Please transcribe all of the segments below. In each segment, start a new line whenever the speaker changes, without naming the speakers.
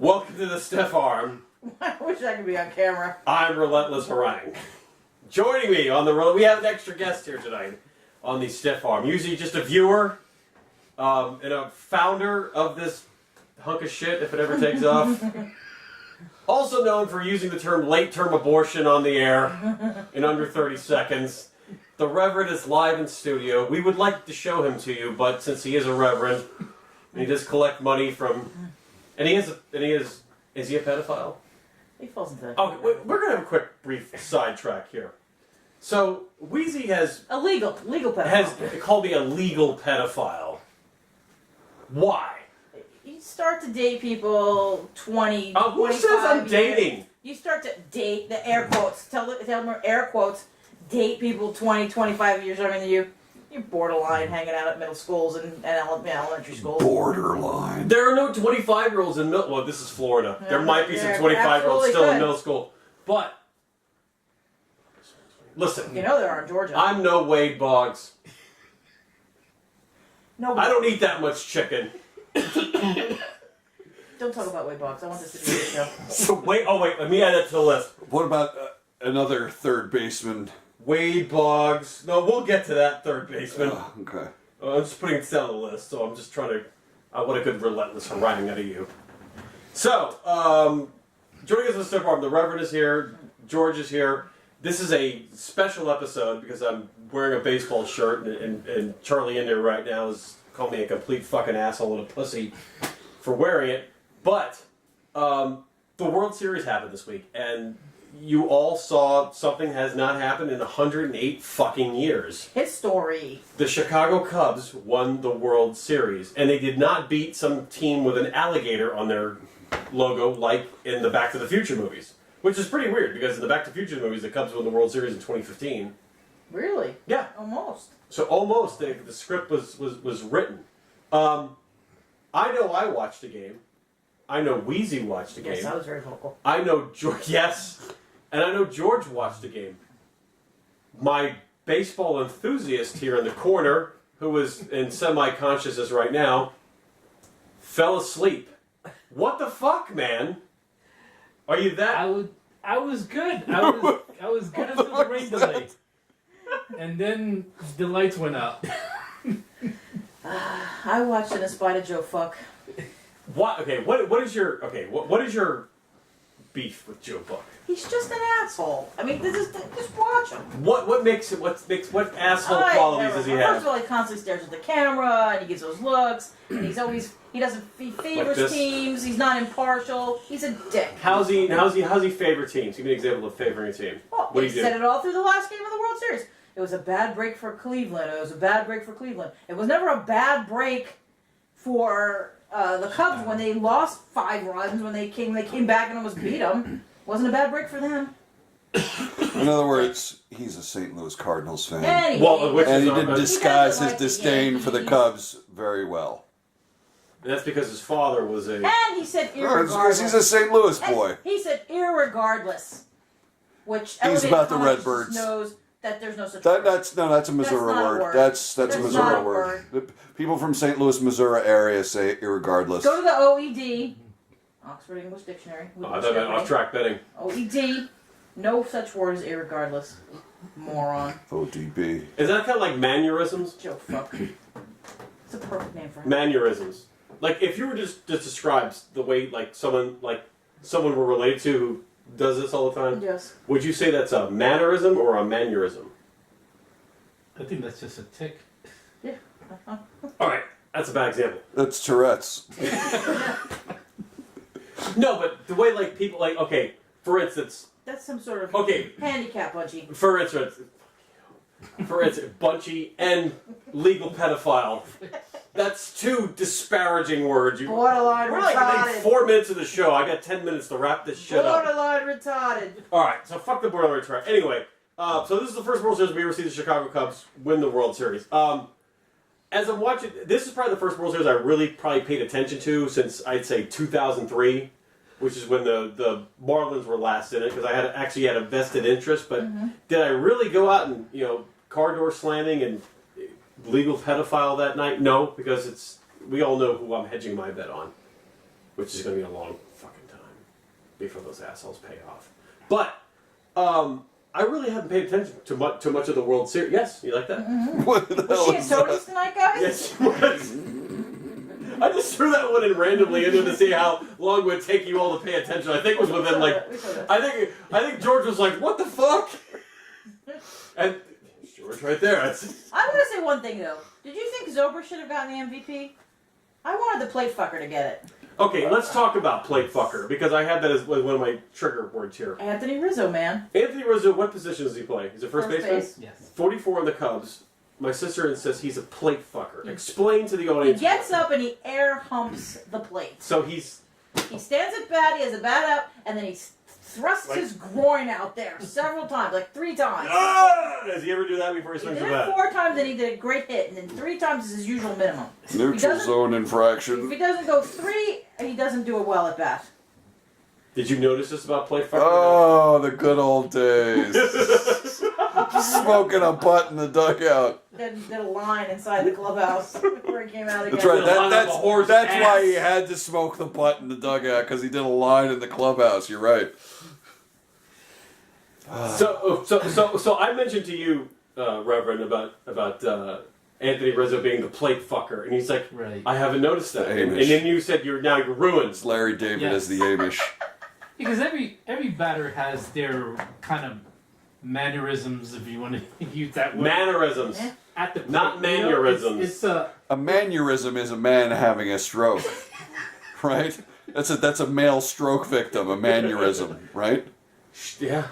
Welcome to the TSAwRM.
I wish I could be on camera.
I'm Relentless Harangue. Joining me on the road, we have an extra guest here tonight on the TSAwRM. Usually just a viewer and a founder of this hunk of shit, if it ever takes off. Also known for using the term late-term abortion on the air in under 30 seconds. The Reverend is live in studio. We would like to show him to you, but since he is a Reverend, and he does collect money from... is he a pedophile?
He falls into that.
Okay, we're going to have a quick, brief sidetrack here. So, Weezy has
legal pedophile.
called me a legal pedophile. Why?
You start to date people 20,
Who says I'm dating?
You start to date, the air quotes, tell them air quotes, date people 20, 25 years younger than you. You're borderline hanging out at middle schools and elementary schools.
Borderline.
There are no 25-year-olds in middle... Well, this is Florida.
Yeah,
there might be some
there
25-year-olds still
absolutely
in middle school. But, listen.
You know there are in Georgia.
I'm no Wade Boggs.
No,
I don't eat that much chicken.
Don't talk about Wade Boggs. I want this to be a show.
So wait, let me add that to the list.
What about another third baseman?
Wade Boggs. No, we'll get to that third baseman.
Okay.
I'm just putting it down on the list, so I'm just trying to... I want a good relentless harangue out of you. So, joining us on the TSAwRM, the Reverend is here, George is here. This is a special episode because I'm wearing a baseball shirt, and Charlie in there right now is calling me a complete fucking asshole and a pussy for wearing it. But, the World Series happened this week, and... You all saw something has not happened in 108 fucking years.
History.
The Chicago Cubs won the World Series, and they did not beat some team with an alligator on their logo like in the Back to the Future movies. Which is pretty weird, because in the Back to the Future movies, the Cubs won the World Series in 2015.
Really?
Yeah.
Almost.
So almost, the script was written. I know I watched the game. I know Weezy watched the game.
Yes, I was very vocal.
I know George, yes, and I know George watched the game. My baseball enthusiast here in the corner, who is in semi-consciousness right now, fell asleep. What the fuck, man? Are you that?
I was good. I was good until the rain delay, and then the lights went out.
I watched it in spite of Joe Fuck.
What? Okay. What is your What is your beef with Joe Buck?
He's just an asshole. I mean, just watch him.
What makes it? What asshole qualities does he have?
First of all, he constantly stares at the camera, and he gives those looks, and he favors
Like
teams. He's not impartial. He's a dick.
How's he favor teams? Give me an example of favoring a team.
Well,
What do
he
you do?
said it all through the last game of the World Series. It was a bad break for Cleveland. It was never a bad break for the Cubs when they lost 5 runs when they came back and almost beat them. Wasn't a bad break for them.
In other words, he's a St. Louis Cardinals fan.
And
And he did disguise his
like the
disdain for the
Yankees.
Cubs very well.
And that's because his father was a...
And he said
No, it's because
irregardless.
he's a St. Louis boy.
And he said irregardless, which
He's about the
elevated consciousness
Redbirds.
knows that there's no such
That's
word.
a Missouri
not a
word.
word.
That's a
That's
Missouri
not a
word. The people from St. Louis, Missouri area say irregardless.
Go to the OED, Oxford English Dictionary.
I thought that off-track betting.
OED, no such word as irregardless. Moron.
ODB.
Is that kind of like mannerisms?
Joe fuck. It's a perfect name for him.
Mannerisms. Like if you were just to describe the way someone we're related to who does this all the time,
Yes.
would you say that's a mannerism or a mannerism?
I think that's just a tick.
Yeah.
All right, that's a bad example.
That's Tourette's.
No, but the way people okay, for instance,
That's some sort of handicap, Budgie.
for instance, Bunchy and legal pedophile. That's 2 disparaging words.
Borderline
We're like 4 minutes of the show. I got 10 minutes to wrap this shit up.
Borderline retarded.
All right, so fuck the borderline retarded. Anyway, so this is the first World Series we ever see the Chicago Cubs win the World Series. As I'm watching, this is probably the first World Series I really probably paid attention to since I'd say 2003, which is when the Marlins were last in it because I actually had a vested interest. But did I really go out and car door slamming and legal pedophile that night? No, because we all know who I'm hedging my bet on. which is going to be a long fucking time before those assholes pay off. But I really haven't paid attention to much of the World Series. Yes, you like that?
Mm-hmm.
What the
Was
hell
she at
is that?
Tony's tonight, guys?
Yes, she was. I just threw that one in randomly into to see how long it would take you all to pay attention. I think it was within like.
We saw that.
I think George was like, "What the fuck?" And George right there.
I want to say one thing though. Did you think Zober should have gotten the MVP? I wanted the plate fucker to get it.
Okay, let's talk about plate fucker because I had that as one of my trigger words here.
Anthony Rizzo, man.
Anthony Rizzo, what position does he play? He's a first baseman.
base.
Yes.
44 in the Cubs. My sister insists he's a plate fucker. Explain to the
He
audience.
gets up and he air humps the plate.
So he's
He stands at bat, he has a bat up, and then he thrusts his groin out there several times, like 3 times.
Does he ever do that before he
He
swings
did
the
it
bat?
4 times and he did a great hit, and then 3 times is his usual minimum.
Neutral
doesn't-
zone
If
infraction.
he doesn't go 3, he doesn't do it well at bat.
Did you notice this about plate fucker?
Oh, the good old days. Smoking a butt in the dugout.
Then did a line inside the clubhouse where he came out again.
That's right.
Line up a horse
That's
ass.
why he had to smoke the butt in the dugout, because he did a line in the clubhouse. You're right.
So I mentioned to you, Reverend, about Anthony Rizzo being the plate fucker, and he's like,
Right.
I haven't noticed that. And
Amish.
then you said you're ruined.
It's Larry David
Yes.
as the Amish.
Because every batter has their kind of mannerisms, if you want to use that word.
Mannerisms.
Yeah.
At the plate,
Not
you know,
mannerisms.
It's a
A mannerism is a man having a stroke, right? That's a male stroke victim. A mannerism, right?
Yeah.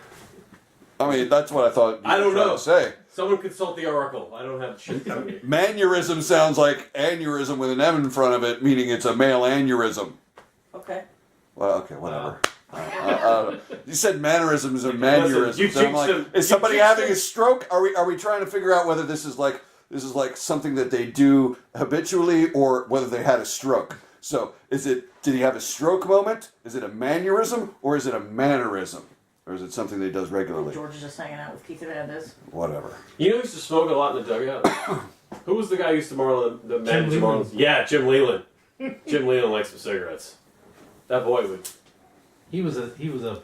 I mean, that's what I thought you
I don't
were trying
know.
to say.
Someone consult the oracle. I don't have shit coming me.
Mannerism sounds like aneurysm with an M in front of it, meaning it's a male aneurysm.
Okay.
Well, okay, whatever. You said mannerisms or mannerisms.
you
and I'm like,
jinxed him.
is somebody
You jinxed
having
him.
a stroke? Are we trying to figure out whether this is like something that they do habitually or whether they had a stroke? So did he have a stroke moment? Is it a mannerism or is it a mannerism? Or is it something that he does regularly?
George is just hanging out with Keith Hernandez.
Whatever.
You know who used to smoke a lot in the dugout? Who was the guy who used to the manage the
Leland.
Marlins? Yeah, Jim Leland. Jim Leland likes some cigarettes. That boy would.
he was a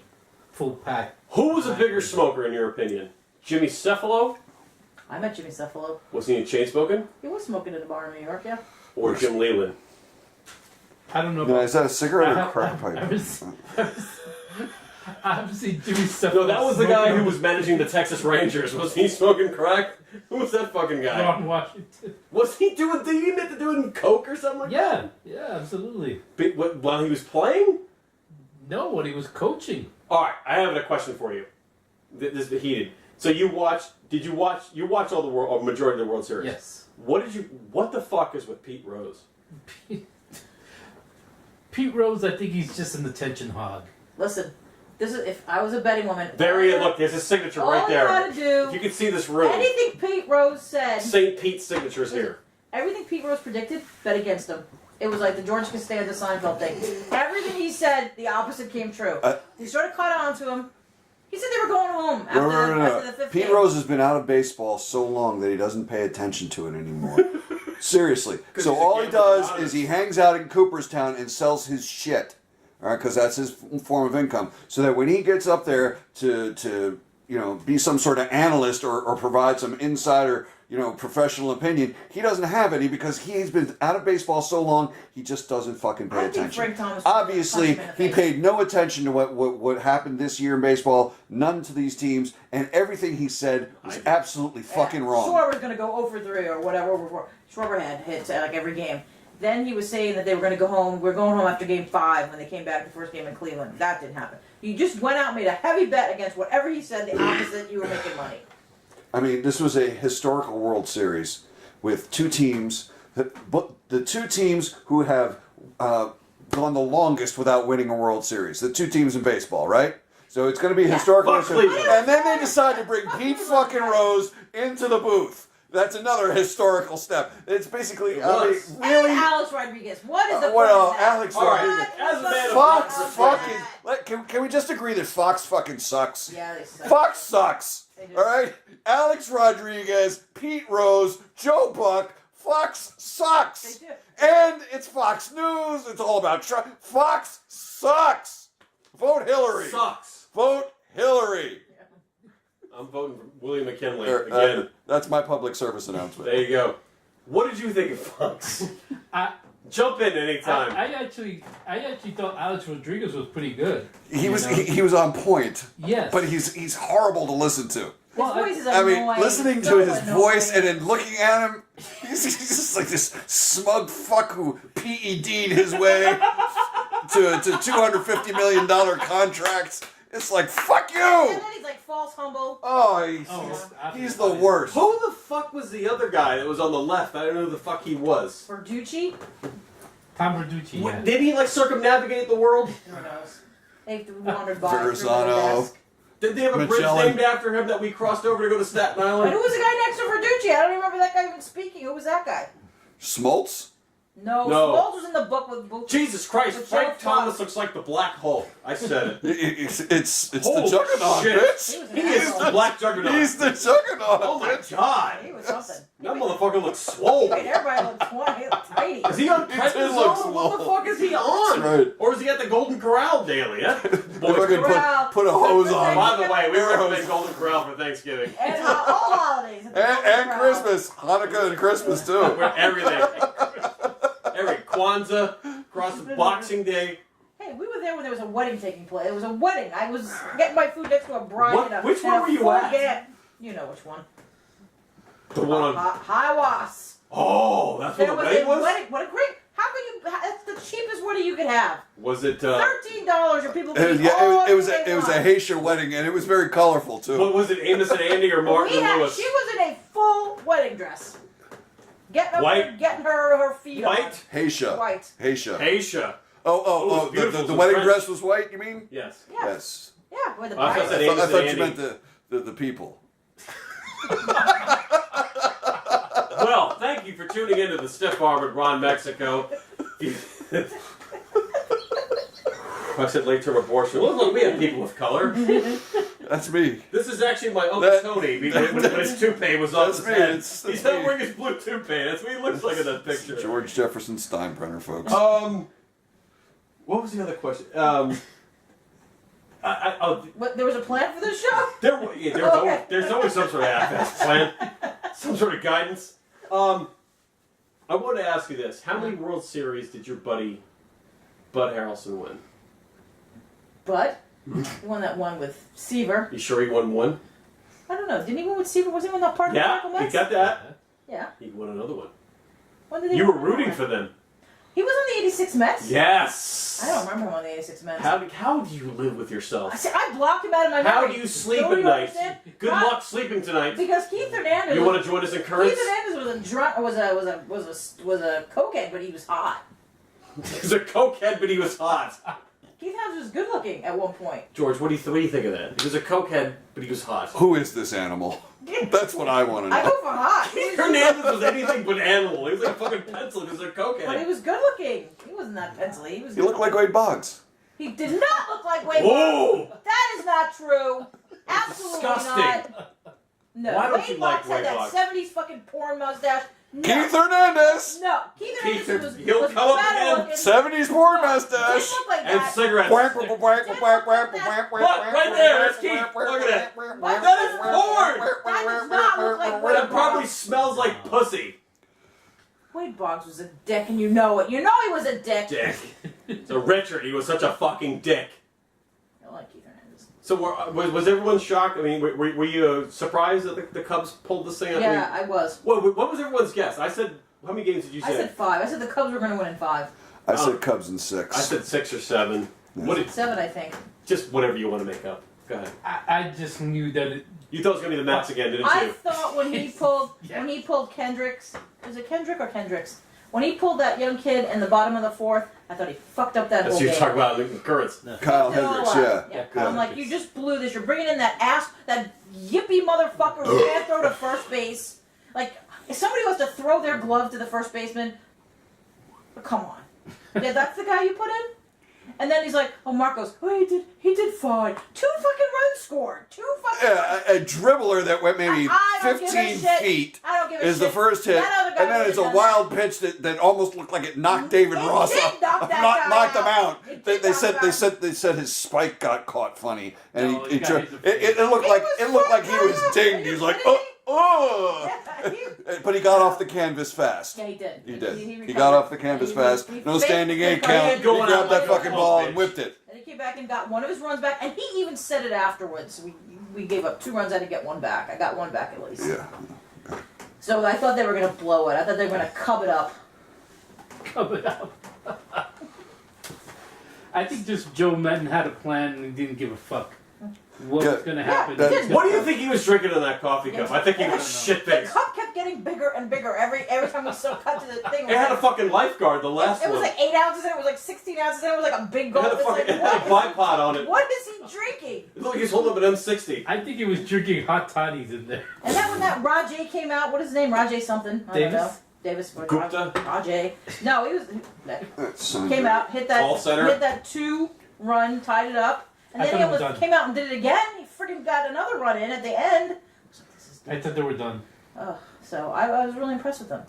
full pack.
Who was a bigger smoker in your opinion? Jimmy Cephalo?
I met Jimmy Cephalo.
Was he chain smoking?
He was smoking in the bar in New York, yeah.
Or Jim Leland?
I don't know.
Now, is that a cigarette or
I-
a crack
I
pipe?
Obviously, Jimmy Cephalo.
No, that was the guy who was managing the Texas Rangers. Was he smoking crack? Who was that fucking guy?
Ron Washington.
Was he doing? Did he admit to doing coke or something like that?
Yeah, absolutely.
While he was playing?
No, what he was coaching.
All right, I have a question for you. This is heated. So you watched? Did you watch? You watched all the world, or majority of the World Series.
Yes.
What the fuck is with Pete Rose?
Pete Rose, I think he's just an attention hog.
Listen, this is if I was a betting woman.
Look, there's his signature
all
right
you
there.
gotta do.
If you can see this room.
Anything Pete Rose said.
St. Pete's signature's here.
Everything Pete Rose predicted, bet against him. It was like the George Costanza Seinfeld thing. Everything he said, the opposite came true. He sort of caught on to him. He said they were going home after the fifth
Pete
game.
Rose has been out of baseball so long that he doesn't pay attention to it anymore. Seriously. So
he's a
all he
gambling
does
artist.
is he hangs out in Cooperstown and sells his shit. All right, because that's his form of income. So that when he gets up there to be some sort of analyst or provide some insider, professional opinion, he doesn't have any because he's been out of baseball so long he just doesn't fucking pay
I think
attention.
Frank Thomas
Obviously,
punched him in the
he
face.
paid no attention to what happened this year in baseball, none to these teams, and everything he said was absolutely fucking wrong.
Schwarber's going to go 0 for 3 or whatever. Schwarber had hits like every game. Then he was saying that they were going to go home. We're going home after game 5 when they came back the first game in Cleveland. That didn't happen. You just went out and made a heavy bet against whatever he said, the opposite, you were making money.
I mean, this was a historical World Series with two teams, but the two teams who have gone the longest without winning a World Series. The two teams in baseball, right? So it's going to be a historical.
Fuck Cleveland.
And then they decide to bring Pete fucking Rose into the booth. That's another historical step. It's basically, I mean,
was.
really.
And Alex Rodriguez. What is the point
well,
of that?
Alex
All right,
Rodriguez.
as a man of
Fox
God,
fucking. Can we just agree that Fox fucking sucks?
Yeah, they suck.
Fox sucks.
They do.
All right, Alex Rodriguez, Pete Rose, Joe Buck, Fox sucks.
They do.
And it's Fox News. It's all about Trump. Fox sucks. Vote Hillary.
Sucks.
Vote Hillary.
I'm voting for William McKinley
There,
again.
that's my public service announcement.
There you go. What did you think of Fox? Jump in anytime.
I actually thought Alex Rodriguez was pretty good.
He
you
was
know?
he was on point.
Yes.
But he's horrible to listen to.
His voice is
I
annoying.
mean, listening to
So
his voice and
annoying.
then looking at him, he's just like this smug fuck who PED'd his way to $250 million contracts. It's like, fuck
And
you!
then he's like false humble.
Oh, he's the worst.
Who the fuck was the other guy that was on the left? I don't know who the fuck he was.
Verducci?
Tom Verducci. Yeah.
Did he like circumnavigate the world?
Who knows? They wandered by.
Verrazano.
Desk.
Did they have a
Magellan.
bridge named after him that we crossed over to go to Staten
And
Island?
who was the guy next to Verducci? I don't remember that guy even speaking. Who was that guy?
Smoltz?
No,
No.
Smoltz was in the book with Book.
Jesus Christ,
With
Frank
Joe
Thomas
Fox.
looks like the Black Hulk. I said it.
It's the
Holy
Juggernaut,
shit.
bitch!
He was an
He is
asshole.
the Black Juggernaut.
He's the Juggernaut,
Oh my
bitch!
god.
He was something.
That motherfucker looks
I mean,
swole.
everybody looked tiny.
Is he on
He did
prednisone?
look
What the
swole.
fuck is he on?
That's right.
Or is he at the Golden Corral daily? Huh?
If I
Boy,
could
Corral.
put a hose on.
by the way, we
Air
recommend
hose.
Golden Corral for Thanksgiving.
And all holidays. at the Golden
And
Corral.
Christmas. Hanukkah and Christmas, too.
We're everything. Every Kwanzaa, across the Boxing Day.
Hey, we were there when there was a wedding taking place. It was a wedding. I was getting my food next to a bride.
What?
And a,
Which
and
one
a
were you
full
at?
get- You know which one.
The one on.
High Was.
Oh, that's what
There
the
was
wedding
a
was?
wedding. What a great. How can you? That's the cheapest wedding you could have.
Was it,
$13, or people.
It was,
could eat all
it was
day
a
long.
Haitian wedding, and it was very colorful, too.
what was it, Amos and Andy or Martin
We
and
had,
Lewis?
she was in a full wedding dress. Getting up
White?
there, getting her feet on.
White?
Haisha.
White.
Haisha.
Aisha.
Oh,
beautiful.
the
It was
wedding
French.
dress was white, you mean?
Yes.
Yeah.
Yes.
Yeah, with the
I thought
bride.
that
I
Amos
thought
and
you
Andy.
meant the people.
Well, thank you for tuning in to the Stiff Arm with Ron Mexico. I said late term abortion. Look, we have people of color.
That's me.
This is actually my Uncle
That-
Tony when his toupee was off
That's
his
me,
head.
that's
He's
me.
not wearing his blue toupee. That's what he looks like in that picture.
George Jefferson Steinbrenner, folks.
What was the other question?
What, there was a plan for this show?
There's always some sort of half-assed plan, some sort of guidance. I want to ask you this: how many World Series did your buddy Bud Harrelson win?
But he won that one with Seaver.
You sure he won one?
I don't know. Didn't he win with Seaver? Was he in that part of the
Yeah,
Michael
he
Mets?
got that.
Yeah.
He won another one.
When did he
You were
win that
rooting
one?
for them.
He was on the 86 Mets?
Yes.
I don't remember him on the 86 Mets.
How do you live with yourself?
I blocked him out of my
How
memory.
do you sleep
Don't
at
you
night?
understand?
Good
Not-
luck sleeping tonight.
Because Keith Hernandez.
You want to join us in
Keith
currents?
Hernandez was a drunk, was a cokehead, but he was hot.
He was a cokehead, but he was hot.
Keith Hernandez was good looking at one point.
George, what do you think of that? He was a cokehead, but he was hot.
Who is this animal? That's what I want to
I
know.
go for hot. He was-
Hernandez was anything but animal. He was like a fucking pencil. He was a
But he
cokehead.
was good looking. He wasn't that pencily. He was.
You look like Wade Boggs.
He did not look like Wade.
Whoa!
Boggs. That is not true. Absolutely
Disgusting.
not. No.
Why don't
Wade
you like
Boggs had
Wade
that
Boggs?
70s fucking porn mustache. No.
Keith Hernandez!
No. Keith Hernandez
He'll
was
come up
better
again.
looking.
70s porn
Didn't
mustache!
look like
And
that.
cigarettes. Right there, that's Keith. Look at that. That is porn!
That does not look like Wade
That probably
Boggs.
smells like pussy.
Wade Boggs was a dick, and you know it. You know he was a dick.
Dick. So Richard, he was such a fucking dick.
I don't like Keith Hernandez.
So was everyone shocked? I mean, were you surprised that the Cubs pulled this thing out?
Yeah, I was.
What was everyone's guess? I said, how many games did you
I
say?
said 5. I said the Cubs were going to win in 5.
I said Cubs in 6.
I said 6 or 7. What did,
7, I think.
just whatever you want to make up. Go ahead.
I just knew that it.
You thought it was gonna be the Mets again, didn't
I
you?
thought when he pulled Kendricks, was it Kendrick or Kendricks? When he pulled that young kid in the bottom of the 4th, I thought he fucked up that
That's
whole
what you're
game.
talking about in the currents.
Kyle
Fucked it all
Hendricks,
up.
yeah.
Yeah,
I'm like, you just blew this. You're bringing in that yippy motherfucker who can't throw to first base. Like, if somebody wants to throw their glove to the first baseman, come on. Yeah, that's the guy you put in? And then he's like, oh, Marcos, oh, he did fine. 2 fucking runs scored. 2 fucking runs.
A dribbler that went maybe
I don't give a
15
shit.
feet
I don't give a
is the
shit.
first hit,
That other guy
and then
would've
it's a
done
wild pitch that almost looked like it knocked David
It
Ross
did
off,
knock that guy
knocked him
out.
out.
It
They
did knock him out.
said his spike got caught funny, and
No,
he
he got hit in the
it looked
He
like
was
he was
fucked
dinged.
up.
He was
Are
like,
you kidding me?
oh.
Yeah,
But he got off the canvas fast.
he did.
He did.
He
He
recovered.
got off the canvas
He-
fast.
he
No
faked
standing
the
eight
fucking-
count. He
going
grabbed
out
that
like a
fucking
punk
ball
bitch.
and whipped it.
And he came back and got one of his runs back, and he even said it afterwards. We gave up 2 runs, I had to get 1 back. I got 1 back at least.
Yeah.
So I thought they were going to blow it. I thought they were going to cub it up.
Coming up. I think just Joe Madden had a plan and he didn't give a fuck what was going to happen.
that-
he did.
What do you think he was drinking in that coffee cup? I think he was shit
The
faced.
cup kept getting bigger and bigger every time we still cut to the thing.
It had a fucking lifeguard, the last
It was
one.
like 8 ounces, and it was like 16 ounces, and it was like a big
It
gulp.
had a
It's
fucking
like,
it had a bipod on it.
what is he drinking?
It looked like he's holding up an M60.
I think he was drinking hot toddies in there.
And then when that Rajay came out, what is his name? Rajay something. I don't know.
Davis?
Davis.
Gupta?
Rajay. No, he was
Son of
came
a-
out, hit
Tall center?
that 2 run, tied it up, and
I
then
thought
he
it was
almost
done.
came out and did it again. He freaking got another run in at the end.
I thought they were done.
So I was really impressed with them.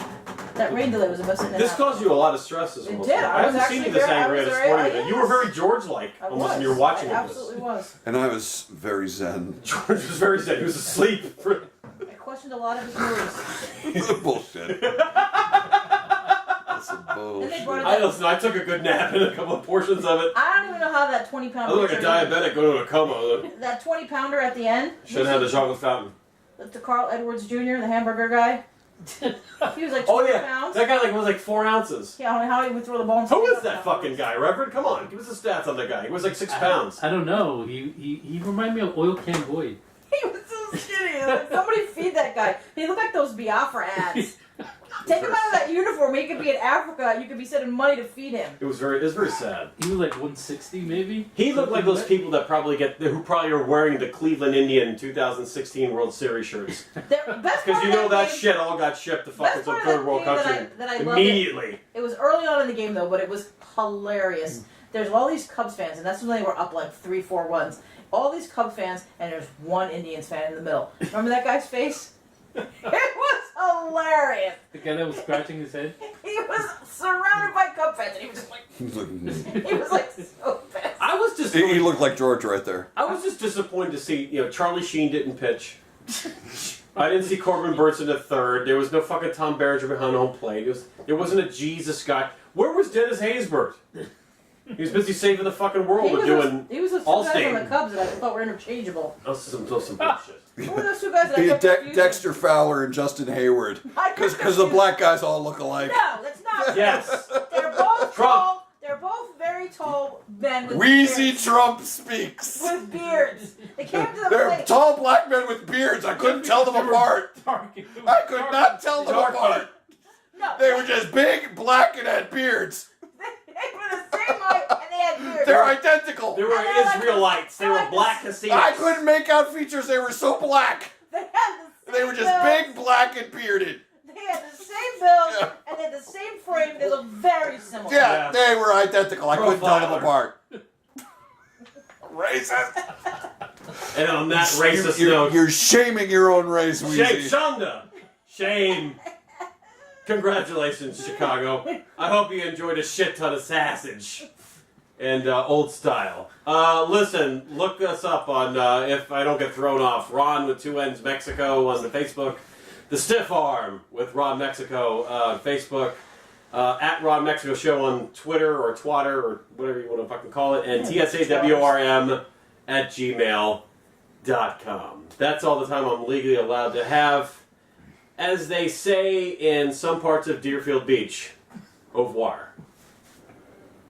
That rain delay was the best thing that
This
happened.
caused you a lot of stress this
It
month.
did. I was
haven't seen you
actually
this
very- I
angry at
was
a
very-
sporting event. You were
yes.
very George-like
I
almost
was.
when you were watching
I
this.
absolutely was.
And I was very zen.
George was very sad. He was asleep.
I questioned a lot of his moves.
Bullshit. That's some
Then they
bullshit.
brought it
I listen. I took a good nap in a couple of portions of it.
I don't even know how that 20-pound.
I look like a diabetic going to a coma.
That 20-pounder at the end.
Should have had the chocolate fountain.
The Carl Edwards Jr., the hamburger guy. He was like 20
Oh yeah,
pounds.
that guy was like 4 ounces.
Yeah, I don't know how he would throw the ball. And
Who
pick
is
it
that
up
fucking
afterwards.
guy, Reverend? Come on, give us the stats on that guy. He was like 6 pounds.
I don't know. He reminded me of Oil Can Boyd.
He was so skinny. Like, somebody feed that guy. He looked like those Biafra ads. Take him out of that uniform. He could be in Africa. You could be sending money to feed him.
It was very sad.
He was like 160 maybe.
He looked like those people that who probably are wearing the Cleveland Indian 2016 World Series shirts. Because you know that shit all got shipped to fucking
Best
some
part of
third world
that game
country
that I loved
immediately.
It was early on in the game though, but it was hilarious. There's all these Cubs fans, and that's when they were up like 3-4 runs. All these Cub fans, and there's one Indians fan in the middle. Remember that guy's face? It was hilarious.
The guy that was scratching his head.
He was surrounded by Cub fans, and he was just like, he was like so pissed.
I was just
He looked like George right there.
I was just disappointed to see, Charlie Sheen didn't pitch. I didn't see Corbin Burns in the third. There was no fucking Tom Berenger behind home plate. There wasn't a Jesus guy. Where was Dennis Haysbert? He was busy saving the fucking world and doing
He was those two guys on the Cubs that I thought were interchangeable.
some bullshit.
Who were those two guys that I
He
kept
had
confusing?
Dexter Fowler and Justin Hayward. Because the black guys all look alike.
No, that's not.
Yes.
They're both
Trump.
tall. They're both very tall men with
Weezy
beards.
Trump speaks.
With beards. They came to the
They're
plate.
tall black men with beards. I couldn't tell them apart. I could not tell them
Dark
apart.
No,
They were just big, black, and had beards.
they were the same height and they had beards.
They're identical.
They were
And they're like-
Israelites. They
they're
were
like
black
this-
Hasidics.
I couldn't make out features. They were so black.
They had the same
They were just
build.
big, black, and bearded.
They had the same build
Yeah.
and they had the same frame. They looked very similar.
Yeah,
Yeah.
they were identical. I couldn't tell them
Profiler.
apart. Racist.
And on that racist
You're,
note,
you're shaming your own race,
shame,
Weezy.
Shonda. Shame. Congratulations, Chicago. I hope you enjoyed a shit ton of sausage and old style. Listen, look us up on, if I don't get thrown off, Ronn with 2 N's Mexico on the Facebook. The Stiff Arm with Ron Mexico on Facebook. At Ron Mexico Show on Twitter or Twatter or whatever you want to fucking call it. And TSAwRM at gmail.com. That's all the time I'm legally allowed to have. As they say in some parts of Deerfield Beach, au revoir.